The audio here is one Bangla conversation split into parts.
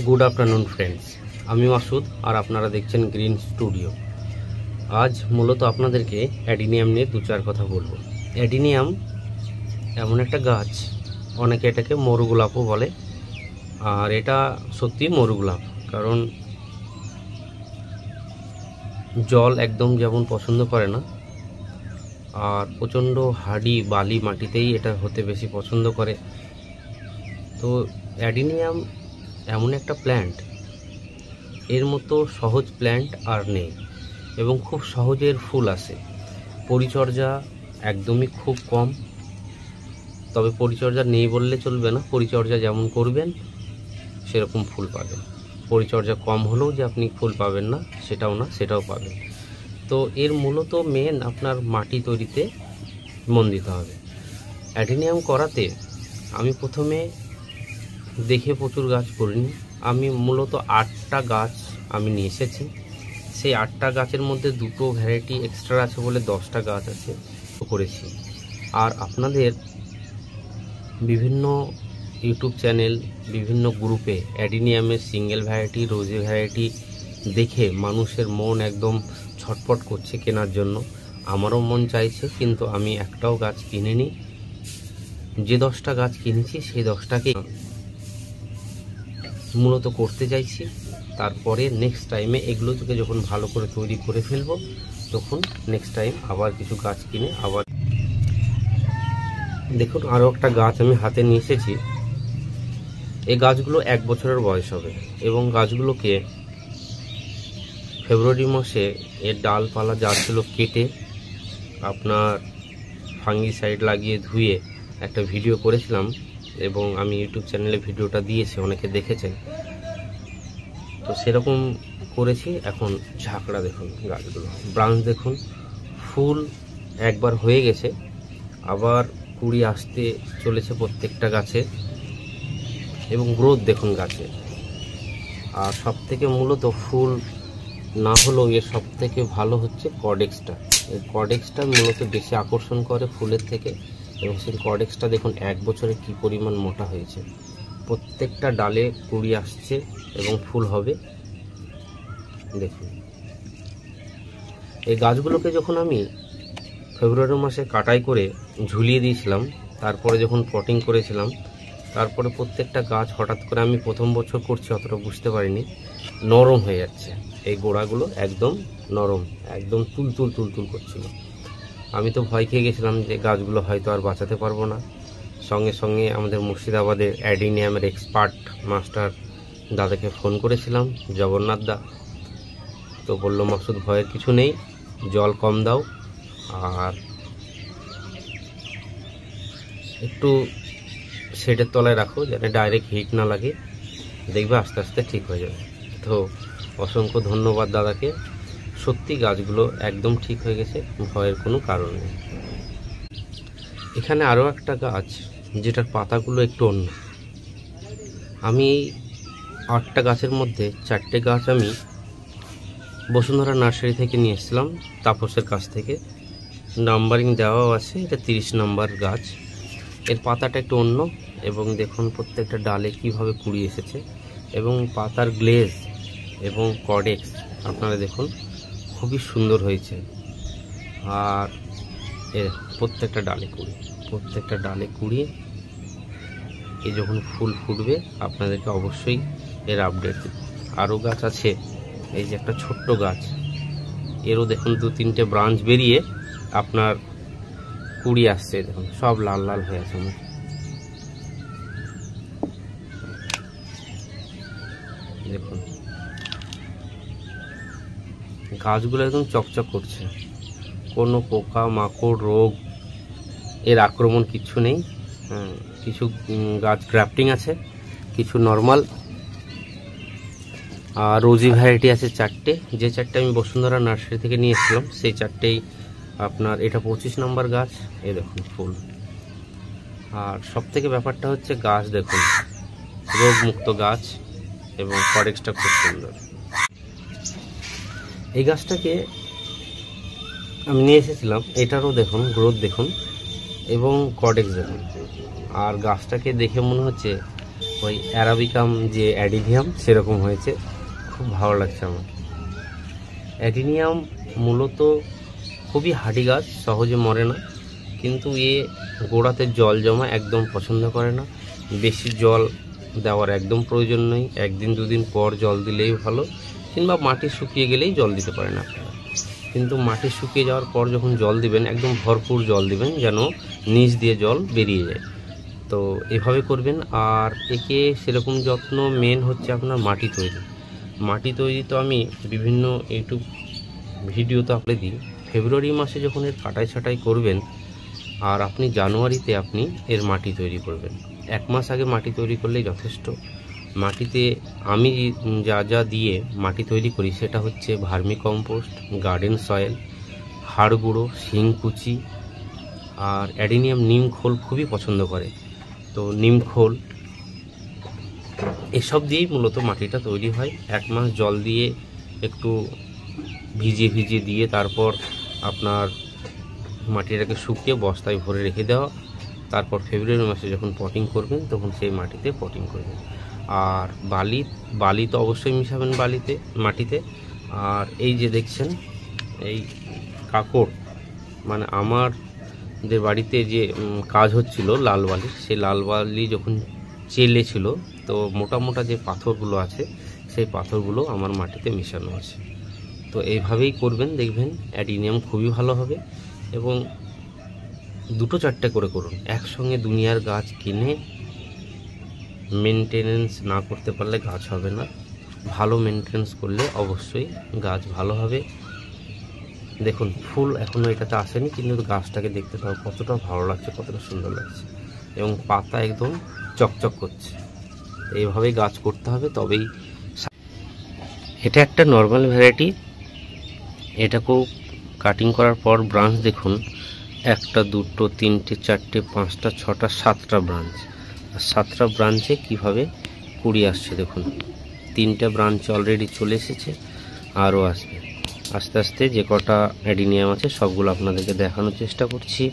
গুড আফটারনুন ফ্রেন্ডস, আমি মাসুদ আর আপনারা দেখছেন গ্রিন স্টুডিও। আজ মূলত আপনাদেরকে অ্যাডিনিয়াম নিয়ে দু চার কথা বলবো। অ্যাডিনিয়াম এমন একটা গাছ, অনেকে এটাকে মরুগোলাপও বলে, আর এটা সত্যি মরুগোলাপ। কারণ জল একদম যেমন পছন্দ করে না, আর প্রচণ্ড হাড়ি বালি মাটিতেই এটা হতে বেশি পছন্দ করে। তো অ্যাডিনিয়াম এমন একটা প্ল্যান্ট, এর মতো সহজ প্ল্যান্ট আর নেই, এবং খুব সহজের ফুল আসে। পরিচর্যা একদমই খুব কম, তবে পরিচর্যা নেই বললে চলবে না। পরিচর্যা যেমন করবেন সেরকম ফুল পাবেন। পরিচর্যা কম হলেও যে আপনি ফুল পাবেন না সেটাও না, সেটাও পাবেন। তো এর মূলত মেন আপনার মাটি তৈরিতে মন দিতে হবে। অ্যাডিনিয়াম করাতে আমি প্রথমে দেখে প্রচুর গাছ করিনি, আমি মূলত 8টা গাছ আমি নিয়ে এসেছি। সেই 8টা গাছের মধ্যে 2টো ভ্যারাইটি এক্সট্রা আছে বলে 10টা গাছ আছে করেছি। আর আপনাদের বিভিন্ন ইউটিউব চ্যানেল, বিভিন্ন গ্রুপে অ্যাডিনিয়ামের সিঙ্গেল ভ্যারাইটি, রোজি ভ্যারাইটি দেখে মানুষের মন একদম ছটফট করছে কেনার জন্য। আমারও মন চাইছে, কিন্তু আমি একটাও গাছ কিনিনি। যে 10টা গাছ কিনেছি সেই 10টাকে মূলত করতে চাইছি। তারপরে নেক্সট টাইমে এগুলোকে যখন ভালো করে তৈরি করে ফেলবো, তখন নেক্সট টাইম আবার কিছু গাছ কিনে আবার। দেখুন, আরও একটা গাছ আমি হাতে নিয়ে এসেছি। এই গাছগুলো 1 বছরের বয়স হবে, এবং গাছগুলোকে ফেব্রুয়ারি মাসে এর ডালপালা যা ছিল কেটে আপনার ফাঙ্গিসাইড লাগিয়ে ধুয়ে একটা ভিডিও করেছিলাম, এবং আমি ইউটিউব চ্যানেলে ভিডিওটা দিয়েছি, অনেকে দেখেছেন। তো সেরকম করেছি। এখন ঝাঁকড়া দেখুন, গাছগুলো ব্রাঞ্চ দেখুন, ফুল একবার হয়ে গেছে, আবার কুড়ি আসতে চলেছে প্রত্যেকটা গাছে, এবং গ্রোথ দেখুন গাছে। আর সব থেকে মূলত ফুল না হলেও এর সব থেকে ভালো হচ্ছে কর্ডেক্সটা। এই কর্ডেক্সটা মূলত বেশি আকর্ষণ করে ফুলের থেকে, এবং সেই কর্ডেক্সটা দেখুন 1 বছরে কি পরিমাণ মোটা হয়েছে। প্রত্যেকটা ডালে কুড়ি আসছে এবং ফুল হবে। দেখুন, এই গাছগুলোকে যখন আমি ফেব্রুয়ারি মাসে কাটাই করে ঝুলিয়ে দিয়েছিলাম, তারপরে যখন পটিং করেছিলাম, তারপরে প্রত্যেকটা গাছ হঠাৎ করে, আমি প্রথম বছর করছি অতটা বুঝতে পারিনি, নরম হয়ে যাচ্ছে। এই গোড়াগুলো একদম নরম, একদম তুলতুল তুলতুল করছিল। আমি তো ভয় খেয়ে গেছিলাম যে গাছগুলো হয়তো আর বাঁচাতে পারবো না। সঙ্গে সঙ্গে আমাদের মুর্শিদাবাদের অ্যাডিনিয়ামের এক্সপার্ট মাস্টার দাদাকে ফোন করেছিলাম, জগন্নাথ দা। তো বললো, মাসুদ ভয়ের কিছু নেই, জল কম দাও আর একটু শেডের তলায় রাখো, যাতে ডাইরেক্ট হিট না লাগে, দেখবে আস্তে আস্তে ঠিক হয়ে যাবে। তো অসংখ্য ধন্যবাদ দাদাকে। সত্যি গাছগুলো একদম ঠিক হয়ে গেছে, ভয়ের কোনো কারণ নেই। এখানে আরও একটা গাছ যেটার পাতাগুলো একটু অন্য। আমি 8টা গাছের মধ্যে 4টে গাছ আমি বসুন্ধরা নার্সারি থেকে নিয়ে এসেছিলাম, তাপসের কাছ থেকে। নাম্বারিং দেওয়াও আছে, এটা 30 নম্বর গাছ। এর পাতাটা একটু অন্য, এবং দেখুন প্রত্যেকটা ডালে কিভাবে কুড়ি এসেছে, এবং পাতার গ্লেজ এবং কর্ডেক্স আপনারা দেখুন খুবই সুন্দর হয়েছে। আর এর প্রত্যেকটা ডালে কুড়ি, প্রত্যেকটা ডালে কুড়ি। এ যখন ফুল ফুটবে আপনাদেরকে অবশ্যই এর আপডেট দেব। আরও গাছ আছে, এই যে একটা ছোট্ট গাছ, এরও দেখুন 2-3টে ব্রাঞ্চ বেরিয়ে আপনার কুড়ি আসছে। দেখুন সব লাল লাল হয়ে আছে। দেখুন গাছগুলো একদম চকচক করছে, কোনো পোকা মাকড় রোগ এর আক্রমণ কিচ্ছু নেই। কিছু গাছ গ্রাফটিং আছে, কিছু নর্মাল। আর রোজি ভ্যারাইটি আছে 4টে, যে 4টে আমি বসুন্ধরা নার্সারি থেকে নিয়েছিলাম সেই 4টেই আপনার। এটা 25 নম্বর গাছ, এই দেখুন ফুল। আর সব থেকে ব্যাপারটা হচ্ছে গাছ দেখুন, রোগমুক্ত গাছ, এবং কর্ডেক্সটা খুব সুন্দর। এই গাছটাকে আমি নিয়ে এসেছিলাম, এটারও দেখুন গ্রোথ দেখুন, এবং কর্ডেক্স দেখুন। আর গাছটাকে দেখে মনে হচ্ছে ওই অ্যারাবিকাম যে অ্যাডিনিয়াম সেরকম হয়েছে, খুব ভালো লাগছে আমার। অ্যাডিনিয়াম মূলত খুবই হার্ডি গাছ, সহজে মরে না, কিন্তু এ গোড়াতে জল জমা একদম পছন্দ করে না। বেশি জল দেওয়ার একদম প্রয়োজন নেই, একদিন দুদিন পর জল দিলেই ভালো, কিংবা মাটি শুকিয়ে গেলেই জল দিতে পারেন আপনারা। কিন্তু মাটি শুকিয়ে যাওয়ার পর যখন জল দিবেন একদম ভরপুর জল দিবেন, যেন নিচ দিয়ে জল বেরিয়ে যায়। তো এভাবে করবেন। আর একে সেরকম যত্ন মেন হচ্ছে আপনার মাটি তৈরি। মাটি তৈরি তো আমি বিভিন্ন ইউটিউব ভিডিওতে আপলোড দিই। ফেব্রুয়ারি মাসে যখন এর কাটাই ছাঁটাই করবেন, আর আপনি জানুয়ারিতে আপনি এর মাটি তৈরি করবেন। 1 মাস আগে মাটি তৈরি করলেই যথেষ্ট। মাটিতে আমি যা যা দিয়ে মাটি তৈরি করি সেটা হচ্ছে ভার্মি কম্পোস্ট, গার্ডেন সয়েল, হাড় গুঁড়ো, শিংকুচি, আর অ্যাডিনিয়াম নিম খোল খুবই পছন্দ করে, তো নিম খোল, এসব দিয়েই মূলত মাটিটা তৈরি হয়। 1 মাস জল দিয়ে একটু ভিজিয়ে দিয়ে তারপর আপনার মাটিটাকে শুকিয়ে বস্তায় ভরে রেখে দেওয়া। তারপর ফেব্রুয়ারি মাসে যখন পটিং করবেন তখন সেই মাটিতে পটিং করবেন। আর বালি তো অবশ্যই মিশাবেন মাটিতে। আর এই যে দেখছেন এই কাকড়, মানে আমাদের বাড়িতে যে কাজ হচ্ছিল লাল বালি, সেই লাল বালি যখন চেলেছিল, তো মোটা মোটা যে পাথরগুলো আছে সেই পাথরগুলো আমার মাটিতে মেশানো আছে। তো এইভাবেই করবেন, দেখবেন অ্যাডিনিয়াম খুবই ভালো হবে। এবং 2-4টে করে করুন, একসঙ্গে দুনিয়ার গাছ কিনে মেনটেনেন্স না করতে পারলে গাছ হবে না। ভালো মেনটেনেন্স করলে অবশ্যই গাছ ভালো হবে। দেখুন ফুল এখনও এটাতে আসেনি, কিন্তু গাছটাকে দেখতে পাবো কতটা ভালো লাগছে, কতটা সুন্দর লাগছে, এবং পাতা একদম চকচক করছে। এইভাবেই গাছ করতে হবে, তবেই। এটা একটা নর্মাল ভ্যারাইটি। এটাকেও কাটিং করার পর ব্রাঞ্চ দেখুন, 1টা 2টো 3টে 4টে 5টা 6টা 7টা ব্রাঞ্চ। আর 7টা ব্রাঞ্চে কীভাবে কুড়ি আসছে দেখুন। 3টে ব্রাঞ্চ অলরেডি চলে এসেছে, আরও আসবে। আস্তে আস্তে যে কটা অ্যাডিনিয়াম আছে সবগুলো আপনাদেরকে দেখানোর চেষ্টা করছি।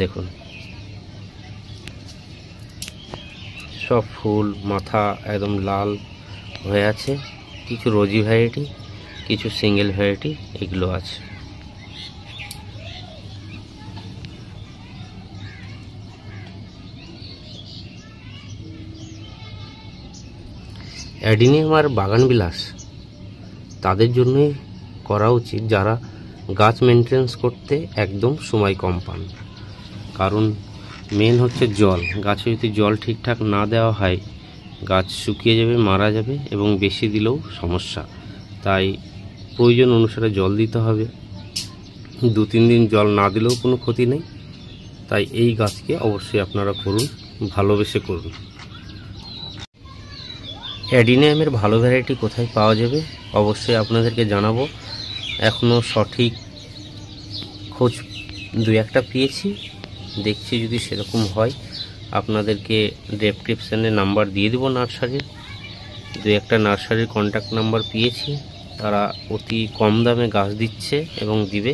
দেখুন সব ফুল মাথা একদম লাল হয়ে আছে। কিছু রোজি ভ্যারাইটি, কিছু সিঙ্গেল ভ্যারাইটি এগুলো আছে। অ্যাডিনিয়াম আর বাগান বিলাস তাদের জন্যই করা উচিত যারা গাছ মেনটেন্স করতে একদম সময় কম পান। কারণ মেন হচ্ছে জল। গাছে যদি জল ঠিকঠাক না দেওয়া হয় গাছ শুকিয়ে যাবে, মারা যাবে, এবং বেশি দিলেও সমস্যা। তাই প্রয়োজন অনুসারে জল দিতে হবে। 2-3 দিন জল না দিলেও কোনো ক্ষতি নেই। তাই এই গাছকে অবশ্যই আপনারা করুন, ভালোবেসে করুন। অ্যাডিনিয়ামের ভালো ভ্যারাইটি কোথায় পাওয়া যাবে অবশ্যই আপনাদেরকে জানাবো। এখনও সঠিক খোঁজ 2-1টা পেয়েছি, দেখছি যদি সেরকম হয় আপনাদেরকে ডেসক্রিপশানে নাম্বার দিয়ে দেবো নার্সারির। 2-1টা নার্সারির কন্ট্যাক্ট নাম্বার পেয়েছি, তারা অতি কম দামে গাছ দিচ্ছে এবং দিবে।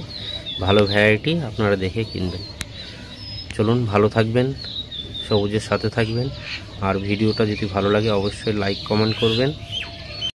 ভালো ভ্যারাইটি আপনারা দেখে কিনবেন। চলুন, ভালো থাকবেন, সবুজের সাথে থাকবেন। আর ভিডিওটা যদি ভালো লাগে অবশ্যই লাইক কমেন্ট করবেন।